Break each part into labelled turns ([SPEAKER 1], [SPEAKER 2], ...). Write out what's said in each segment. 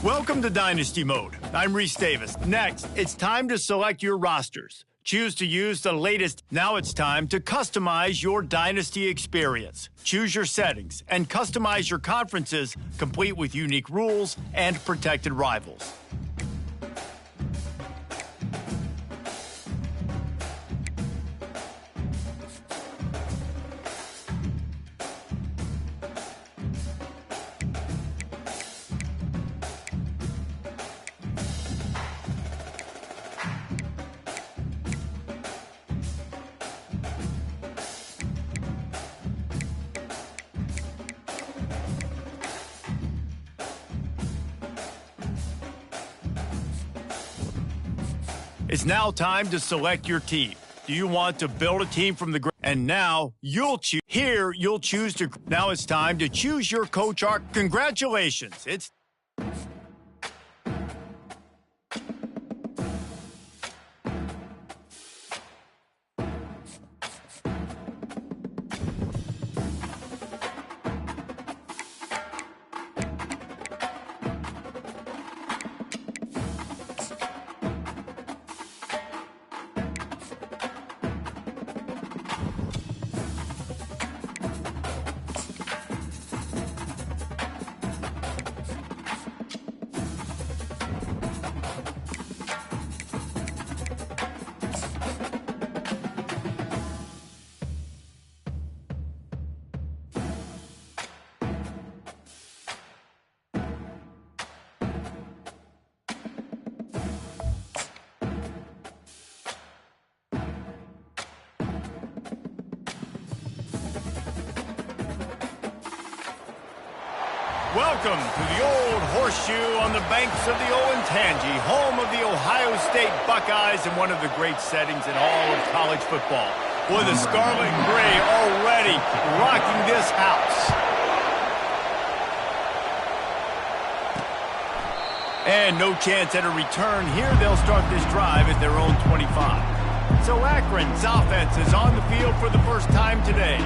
[SPEAKER 1] Welcome to Dynasty Mode. I'm Reese Davis. Next, it's time to select your rosters. Choose to use the latest. Now it's time to customize your Dynasty experience. Choose your settings and customize your conferences, complete with unique rules and protected rivals. It's now time to select your team. Do you want to build a team from the ground? And now you'll choose. Here, you'll choose to. Now it's time to choose your coach arc. Congratulations. It's. Welcome to the Old Horseshoe on the banks of the Olentangy, home of the Ohio State Buckeyes and one of the great settings in all of college football. Boy, the Scarlet and Gray already rocking this house. And no chance at a return here. They'll start this drive at their own 25. So Akron's offense is on the field for the first time today.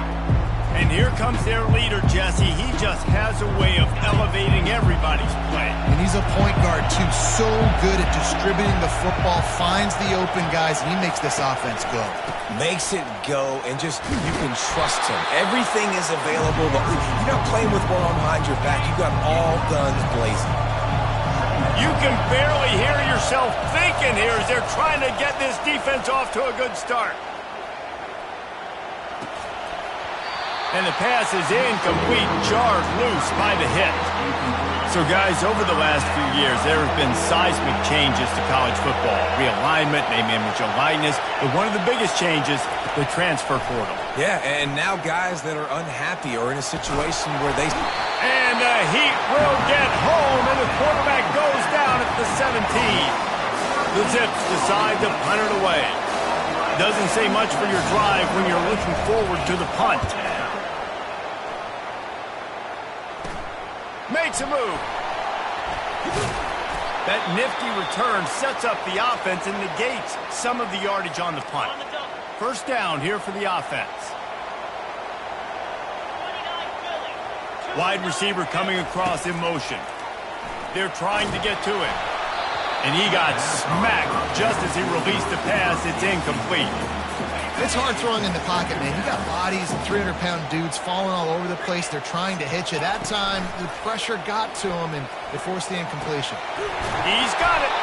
[SPEAKER 1] And here comes their leader, Jesse. He just has a way of elevating everybody's play.
[SPEAKER 2] And he's a point guard, too. So good at distributing the football, finds the open guys, and he makes this offense go.
[SPEAKER 3] Makes it go, and just, you can trust him. Everything is available. You're not playing with one arm behind your back. You got all guns blazing.
[SPEAKER 1] You can barely hear yourself thinking here as they're trying to get this defense off to a good start. And the pass is incomplete, jarred loose by the hit. So, guys, over the last few years, there have been seismic changes to college football. Realignment, name, image, and likeness. But one of the biggest changes, the transfer portal.
[SPEAKER 3] Yeah, and now guys that are unhappy or in a situation where they...
[SPEAKER 1] And the Heat will get home, and the quarterback goes down at the 17. The Zips decide to punt it away. Doesn't say much for your drive when you're looking forward to the punt. Makes a move. That nifty return sets up the offense and negates some of the yardage on the punt. First down here for the offense. Wide receiver coming across in motion. They're trying to get to it. And he got smacked just as he released the pass. It's incomplete.
[SPEAKER 2] It's hard throwing in the pocket, man. You got bodies and 300-pound dudes falling all over the place. They're trying to hit you. That time, the pressure got to him, and they forced the incompletion.
[SPEAKER 1] He's got it.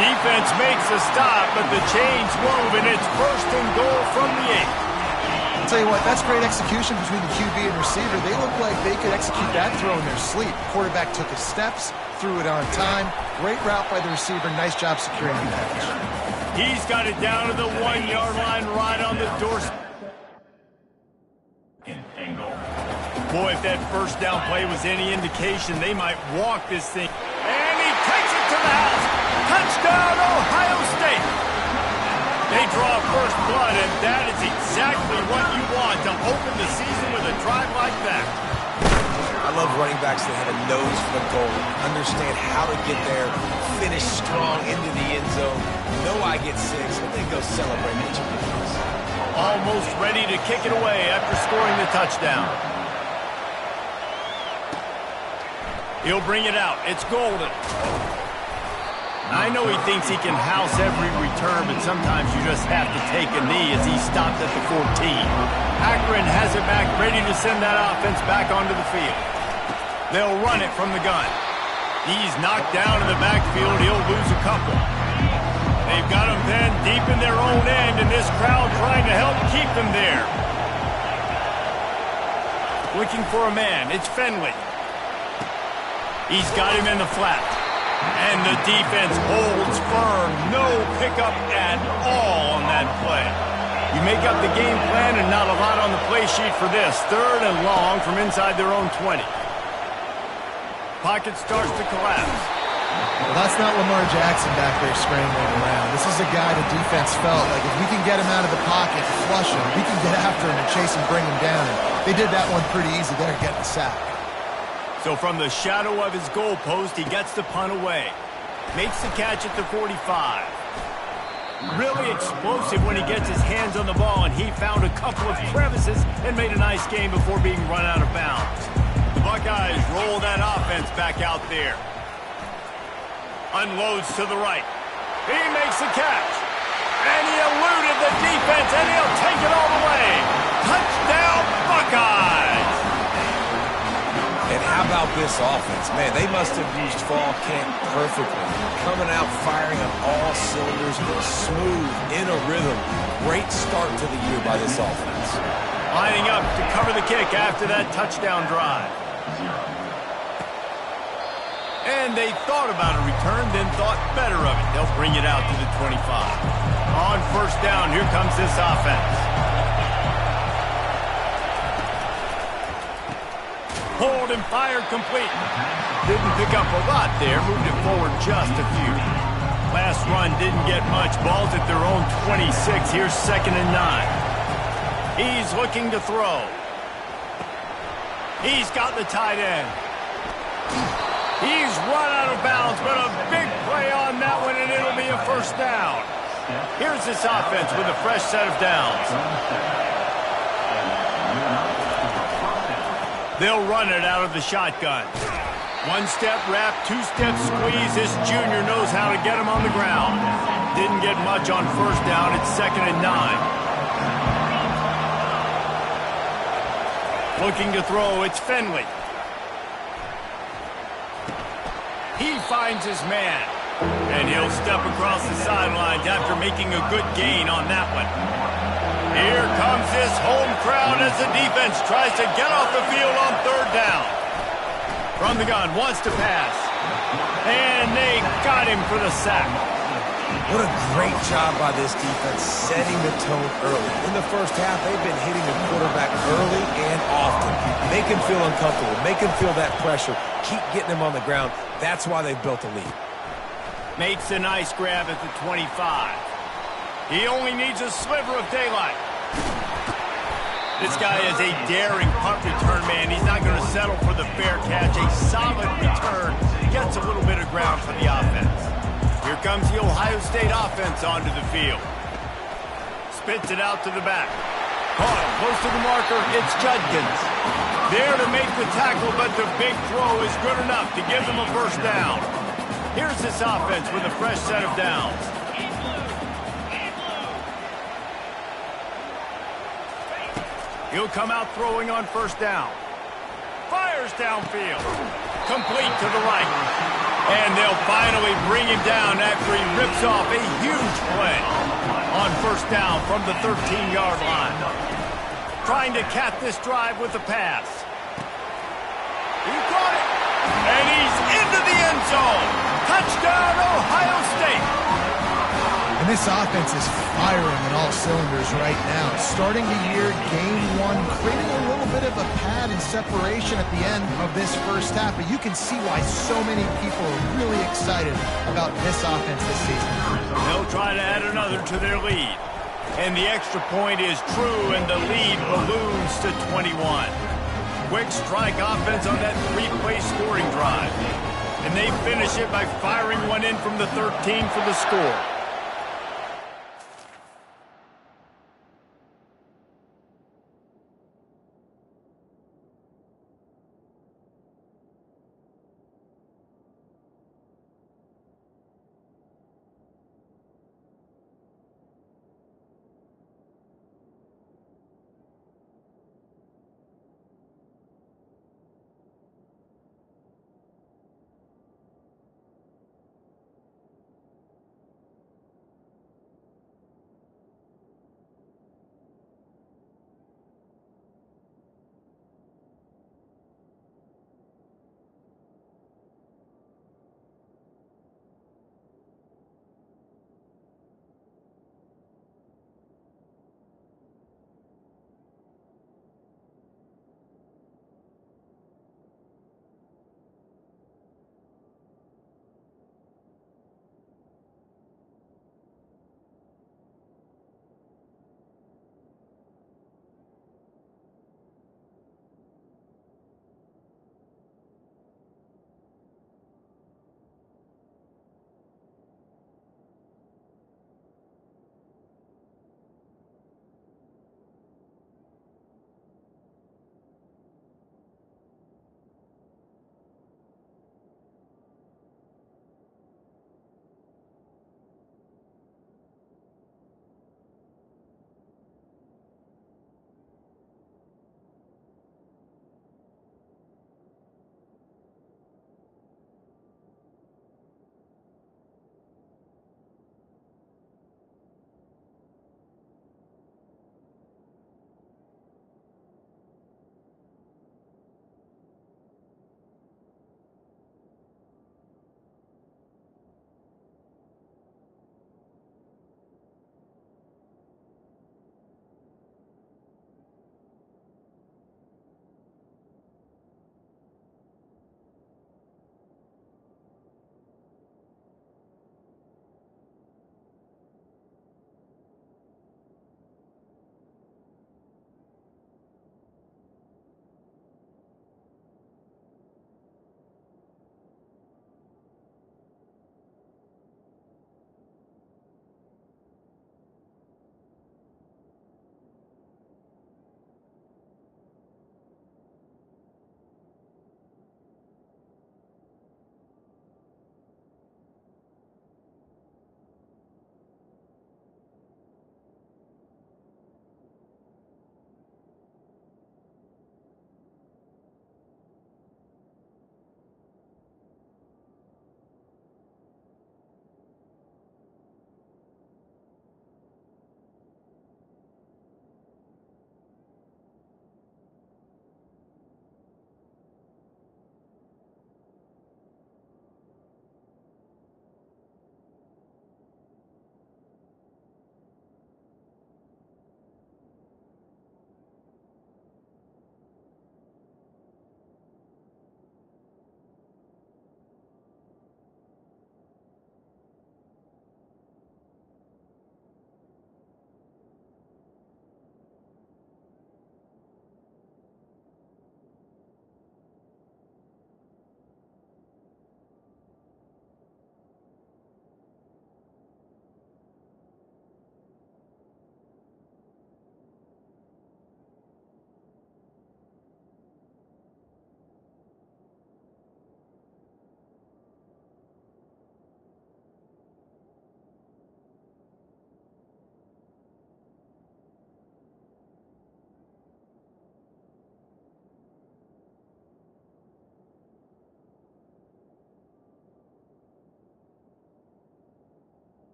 [SPEAKER 1] Defense makes a stop, but the chains move, and it's first and goal from the 8.
[SPEAKER 2] I'll tell you what, that's great execution between the QB and receiver. They look like they could execute that throw in their sleep. Quarterback took his steps, threw it on time. Great route by the receiver. Nice job securing the catch.
[SPEAKER 1] He's got it down to the 1-yard line right on the doorstep. Boy, if that first down play was any indication, they might walk this thing. And he takes it to the house. Touchdown, Ohio State. They draw first blood, and that is exactly what you want to open the season with a drive like that.
[SPEAKER 3] I love running backs that have a nose for the goal, understand how to get there, finish strong into the end zone, know I get 6, and then go celebrate with your friends.
[SPEAKER 1] Almost ready to kick it away after scoring the touchdown. He'll bring it out. It's Golden. I know he thinks he can house every return, but sometimes you just have to take a knee as he stopped at the 14. Akron has it back, ready to send that offense back onto the field. They'll run it from the gun. He's knocked down in the backfield. He'll lose a couple. They've got him then deep in their own end, and this crowd trying to help keep them there. Looking for a man. It's Finley. He's got him in the flat. And the defense holds firm. No pickup at all on that play. You make up the game plan and not a lot on the play sheet for this. 3rd and long from inside their own 20. Pocket starts to collapse.
[SPEAKER 2] Well, that's not Lamar Jackson back there scrambling around. This is a guy the defense felt like if we can get him out of the pocket, flush him, we can get after him and chase him, bring him down. And they did that one pretty easy there, getting a sack.
[SPEAKER 1] So from the shadow of his goalpost, he gets the punt away. Makes the catch at the 45. Really explosive when he gets his hands on the ball, and he found a couple of crevices and made a nice game before being run out of bounds. The Buckeyes roll that offense back out there. Unloads to the right. He makes the catch. And he eluded the defense, and he'll take it all the way. Touchdown, Buckeyes!
[SPEAKER 3] And how about this offense? Man, they must have used fall camp perfectly. Coming out firing on all cylinders, smooth, in a rhythm. Great start to the year by this offense.
[SPEAKER 1] Lining up to cover the kick after that touchdown drive. And they thought about a return, then thought better of it. They'll bring it out to the 25. On 1st down, here comes this offense. Hold and fire complete. Didn't pick up a lot there. Moved it forward just a few. Last run didn't get much. Ball's at their own 26. Here's 2nd and 9. He's looking to throw. He's got the tight end. He's run out of bounds, but a big play on that one, and it'll be a 1st down. Here's this offense with a fresh set of downs. They'll run it out of the shotgun. 1-step wrap, 2-step squeeze. This junior knows how to get him on the ground. Didn't get much on 1st down. It's 2nd and 9. Looking to throw, it's Finley. He finds his man. And he'll step across the sidelines after making a good gain on that one. Here comes this home crowd as the defense tries to get off the field on 3rd down. From the gun, wants to pass. And they got him for the sack.
[SPEAKER 3] What a great job by this defense setting the tone early. In the 1st half, they've been hitting the quarterback early and often. Make him feel uncomfortable. Make him feel that pressure. Keep getting him on the ground. That's why they've built a lead.
[SPEAKER 1] Makes a nice grab at the 25. He only needs a sliver of daylight. This guy is a daring punt return man. He's not going to settle for the fair catch. A solid return. Gets a little bit of ground for the offense. Here comes the Ohio State offense onto the field. Spits it out to the back. Caught him. Close to the marker. It's Judkins. There to make the tackle, but the big throw is good enough to give them a 1st down. Here's this offense with a fresh set of downs. He'll come out throwing on 1st down. Fires downfield. Complete to the right. And they'll finally bring him down after he rips off a huge play. On 1st down from the 13-yard line. Trying to cap this drive with a pass. He caught it. And he's into the end zone. Touchdown, Ohio State.
[SPEAKER 2] And this offense is firing on all cylinders right now. Starting the year, game 1, creating a little bit of a pad and separation at the end of this 1st half. But you can see why so many people are really excited about this offense this season.
[SPEAKER 1] They'll try to add another to their lead. And the extra point is true, and the lead balloons to 21. Quick strike offense on that 3-play scoring drive. And they finish it by firing one in from the 13 for the score.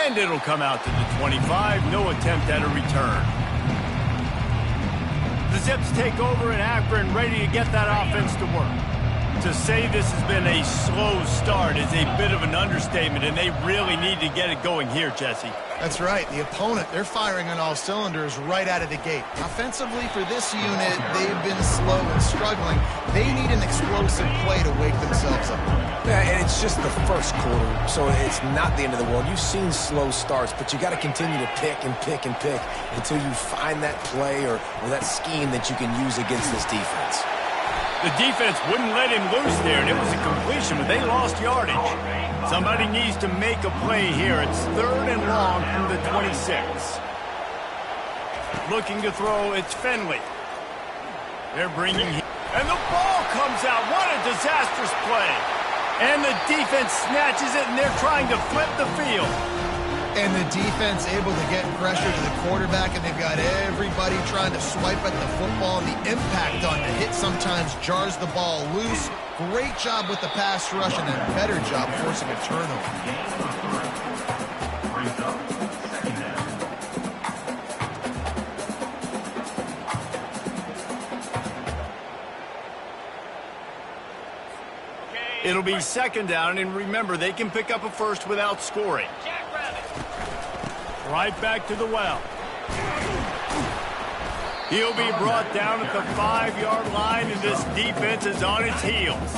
[SPEAKER 1] And it'll come out to the 25. No attempt at a return. The Zips take over in Akron, ready to get that offense to work. To say this has been a slow start is a bit of an understatement, and they really need to get it going here, Jesse.
[SPEAKER 2] That's right. The opponent, they're firing on all cylinders right out of the gate. Offensively, for this unit, they've been slow and struggling. They need an explosive play to wake themselves up.
[SPEAKER 3] Yeah, and it's just the first quarter, so it's not the end of the world. You've seen slow starts, but you got to continue to pick and pick and pick until you find that play or that scheme that you can use against this defense.
[SPEAKER 1] The defense wouldn't let him loose there, and it was a completion, but they lost yardage. Somebody needs to make a play here. It's 3rd and long from the 26. Looking to throw, it's Finley. They're bringing him. And the ball comes out. What a disastrous play. And the defense snatches it, and they're trying to flip the field.
[SPEAKER 2] And the defense able to get pressure to the quarterback, and they've got everybody trying to swipe at the football. And the impact on the hit sometimes jars the ball loose. Great job with the pass rush, and a better job forcing a turnover.
[SPEAKER 1] It'll be 2nd down, and remember, they can pick up a first without scoring. Right back to the well. He'll be brought down at the 5-yard line, and this defense is on its heels.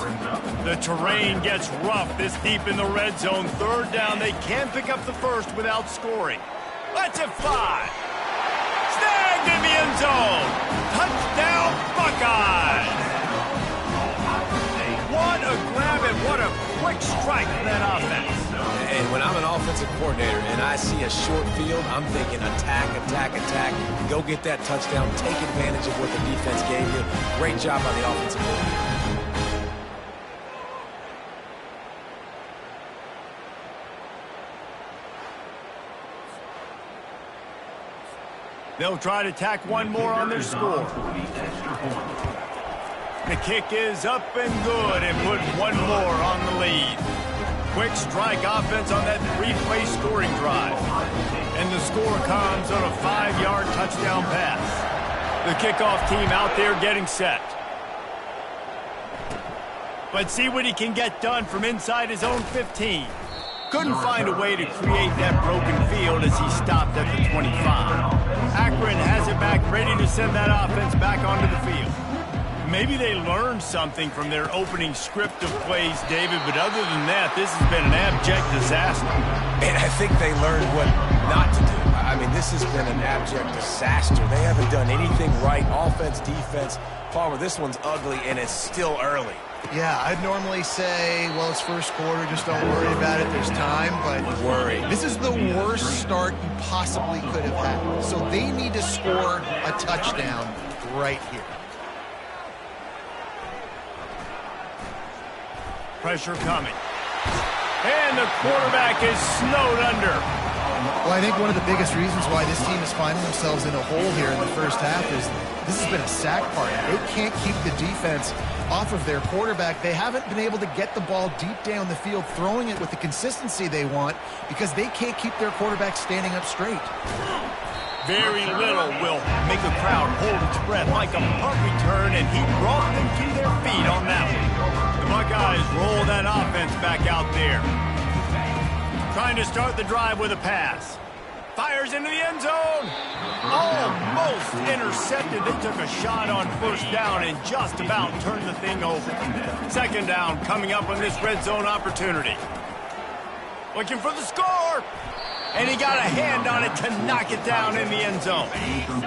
[SPEAKER 1] The terrain gets rough this deep in the red zone. 3rd down, they can pick up the first without scoring. Let's it fly. Snagged in the end zone. Touchdown, Buckeyes. What a grab and what a quick strike from that offense.
[SPEAKER 3] And when I'm an offensive coordinator and I see a short field, I'm thinking attack, attack, attack. Go get that touchdown. Take advantage of what the defense gave you. Great job by the offensive coordinator.
[SPEAKER 1] They'll try to tack one more on their score. The kick is up and good, and put one more on the lead. Quick strike offense on that 3-play scoring drive. And the score comes on a 5-yard touchdown pass. The kickoff team out there getting set. But see what he can get done from inside his own 15. Couldn't find a way to create that broken field as he stopped at the 25. Akron has it back, ready to send that offense back onto the field. Maybe they learned something from their opening script of plays, David, but other than that, this has been an abject disaster.
[SPEAKER 3] And I think they learned what not to do. I mean, this has been an abject disaster. They haven't done anything right, offense, defense. Palmer, this one's ugly, and it's still early.
[SPEAKER 2] Yeah, I'd normally say, well, it's first quarter, just don't worry about it, there's time, but
[SPEAKER 3] worry.
[SPEAKER 2] This is the worst start you possibly could have had. So they need to score a touchdown right here.
[SPEAKER 1] Pressure coming. And the quarterback is snowed under.
[SPEAKER 2] Well, I think one of the biggest reasons why this team is finding themselves in a hole here in the first half is this has been a sack party. They can't keep the defense off of their quarterback. They haven't been able to get the ball deep down the field, throwing it with the consistency they want because they can't keep their quarterback standing up straight.
[SPEAKER 1] Very little will make a crowd hold its breath like a punt return, and he brought them to their feet on that one. The Buckeyes roll that offense back out there. Trying to start the drive with a pass. Fires into the end zone. Almost intercepted. They took a shot on 1st down and just about turned the thing over. 2nd down coming up on this red zone opportunity. Looking for the score. And he got a hand on it to knock it down in the end zone.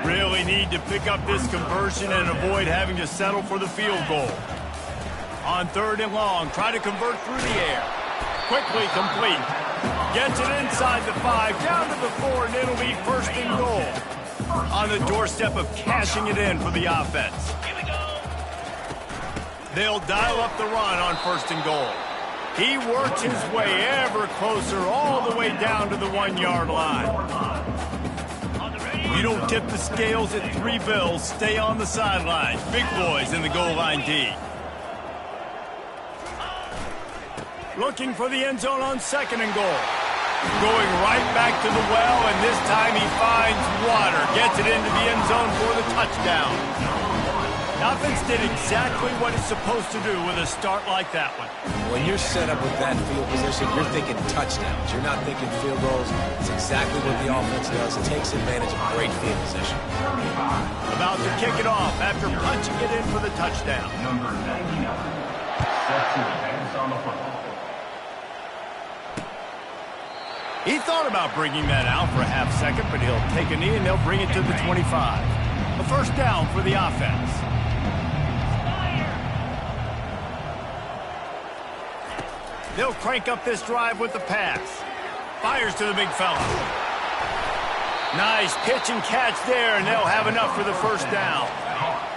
[SPEAKER 1] Really need to pick up this conversion and avoid having to settle for the field goal. On 3rd and long, try to convert through the air. Quickly complete. Gets it inside the 5, down to the 4, and it'll be 1st and goal. On the doorstep of cashing it in for the offense. They'll dial up the run on 1st and goal. He works his way ever closer all the way down to the 1-yard line. You don't tip the scales at 3 bills. Stay on the sideline. Big boys in the goal line D. Looking for the end zone on 2nd and goal. Going right back to the well, and this time he finds water. Gets it into the end zone for the touchdown. The offense did exactly what it's supposed to do with a start like that one.
[SPEAKER 3] When you're set up with that field position, you're thinking touchdowns. You're not thinking field goals. It's exactly what the offense does. It takes advantage of great field position.
[SPEAKER 1] About to kick it off after punching it in for the touchdown.
[SPEAKER 4] Number 99. Sets his hands on the football.
[SPEAKER 1] He thought about bringing that out for a half second, but he'll take a knee and they'll bring it to the 25. A first down for the offense. They'll crank up this drive with the pass. Fires to the big fella. Nice pitch and catch there, and they'll have enough for the first down.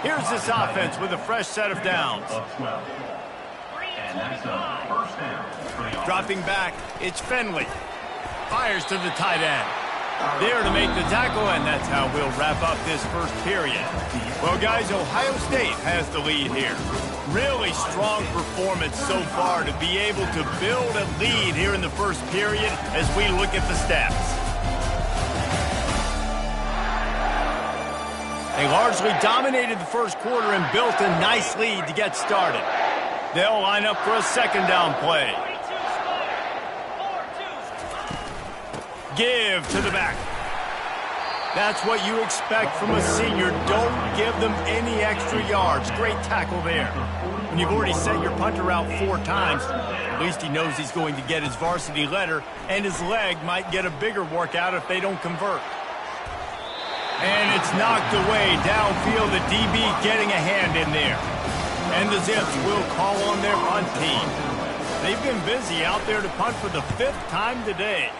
[SPEAKER 1] Here's this offense with a fresh set of downs.
[SPEAKER 4] And that's a first down for the offense.
[SPEAKER 1] Dropping back, it's Finley. Fires to the tight end. There to make the tackle, and that's how we'll wrap up this first period. Well, guys, Ohio State has the lead here. Really strong performance so far to be able to build a lead here in the first period as we look at the stats. They largely dominated the first quarter and built a nice lead to get started. They'll line up for a second down play. Give to the back. That's what you expect from a senior. Don't give them any extra yards. Great tackle there. When you've already sent your punter out 4 times, at least he knows he's going to get his varsity letter, and his leg might get a bigger workout if they don't convert. And it's knocked away downfield. The DB getting a hand in there. And the Zips will call on their punt team. They've been busy out there to punt for the 5th time today.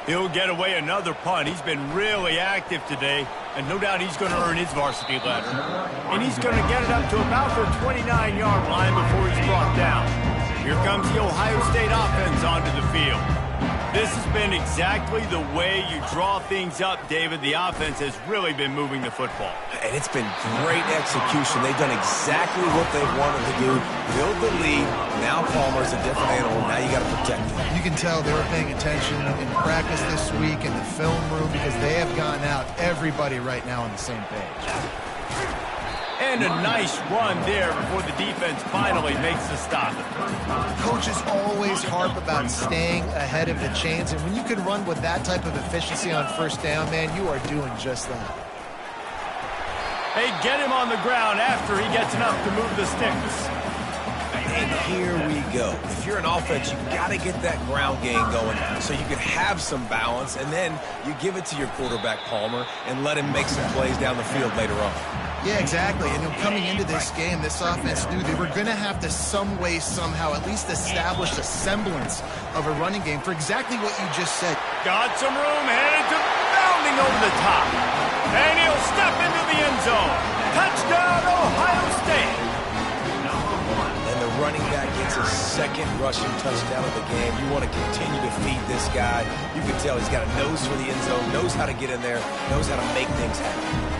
[SPEAKER 1] He'll get away another punt. He's been really active today, and no doubt he's going to earn his varsity letter. And he's going to get it up to about the 29-yard line before he's brought down. Here comes the Ohio State offense onto the field. This has been exactly the way you draw things up, David. The offense has really been moving the football.
[SPEAKER 3] And it's been great execution. They've done exactly what they wanted to do. Build the lead. Now Palmer's a different animal. Now you got to protect him.
[SPEAKER 2] You can tell they were paying attention in practice this week in the film room because they have gotten out everybody right now on the same page.
[SPEAKER 1] And a nice run there before the defense finally makes the stop.
[SPEAKER 2] Coaches always harp about staying ahead of the chains, and when you can run with that type of efficiency on first down, man, you are doing just that.
[SPEAKER 1] They get him on the ground after he gets enough to move the sticks.
[SPEAKER 3] And here we go. If you're an offense, you've got to get that ground game going so you can have some balance, and then you give it to your quarterback, Palmer, and let him make some plays down the field later on.
[SPEAKER 2] Yeah, exactly. And coming into this game, this offense knew they were going to have to some way, somehow, at least establish a semblance of a running game for exactly what you just said.
[SPEAKER 1] Got some room, headed to bounding over the top. And he'll step into the end zone. Touchdown, Ohio State.
[SPEAKER 3] And the running back gets his second rushing touchdown of the game. You want to continue to feed this guy. You can tell he's got a nose for the end zone, knows how to get in there, knows how to make things happen.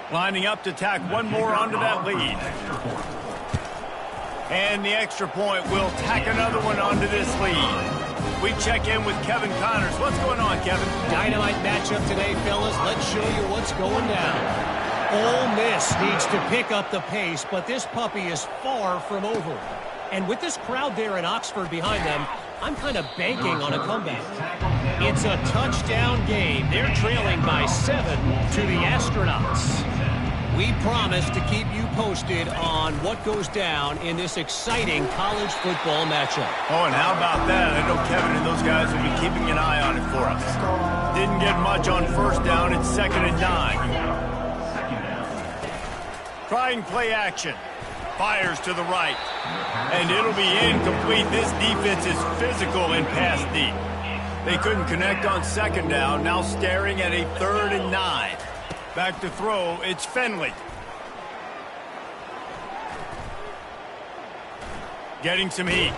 [SPEAKER 1] Lining up to tack one more onto that lead. And the extra point will tack another one onto this lead. We check in with Kevin Connors. What's going on, Kevin?
[SPEAKER 5] Dynamite matchup today, fellas. Let's show you what's going down. Ole Miss needs to pick up the pace, but this puppy is far from over. And with this crowd there in Oxford behind them, I'm kind of banking on a comeback. It's a touchdown game. They're trailing by 7 to the Astronauts. We promise to keep you posted on what goes down in this exciting college football matchup.
[SPEAKER 1] Oh, and how about that? I know Kevin and those guys will be keeping an eye on it for us. Didn't get much on first down. It's 2nd and 9. Trying play action. Fires to the right. And it'll be incomplete. This defense is physical in pass deep. They couldn't connect on 2nd down. Now staring at a 3rd and 9. Back to throw, it's Finley. Getting some heat.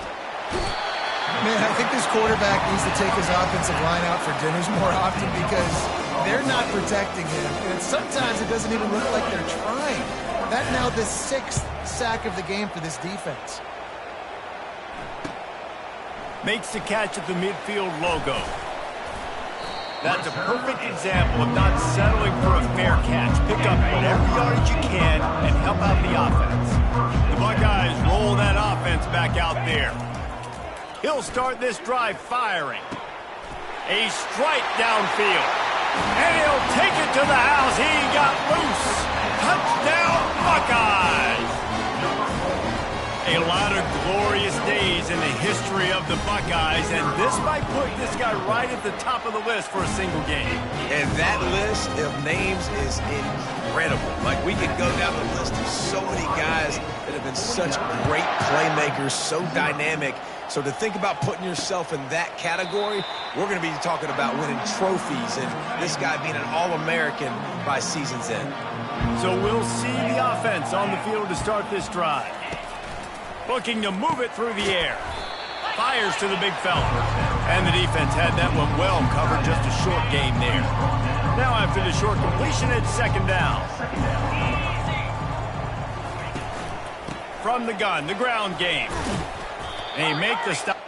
[SPEAKER 2] Man, I think this quarterback needs to take his offensive line out for dinners more often because they're not protecting him. And sometimes it doesn't even look like they're trying. That now the 6th sack of the game for this defense.
[SPEAKER 1] Makes the catch at the midfield logo. That's a perfect example of not settling for a fair catch. Pick up whatever yardage you can and help out the offense. The Buckeyes roll that offense back out there. He'll start this drive firing. A strike downfield. And he'll take it to the house. He got loose. Touchdown, Buckeyes! A lot of glorious days in the history of the Buckeyes, and this might put this guy right at the top of the list for a single game.
[SPEAKER 3] And that list of names is incredible. Like, we could go down the list of so many guys that have been such great playmakers, so dynamic. So to think about putting yourself in that category, we're going to be talking about winning trophies and this guy being an All-American by season's end.
[SPEAKER 1] So we'll see the offense on the field to start this drive. Looking to move it through the air. Fires to the big fella. And the defense had that one well covered, just a short game there. Now after the short completion, it's 2nd down. From the gun, the ground game. And he make the stop.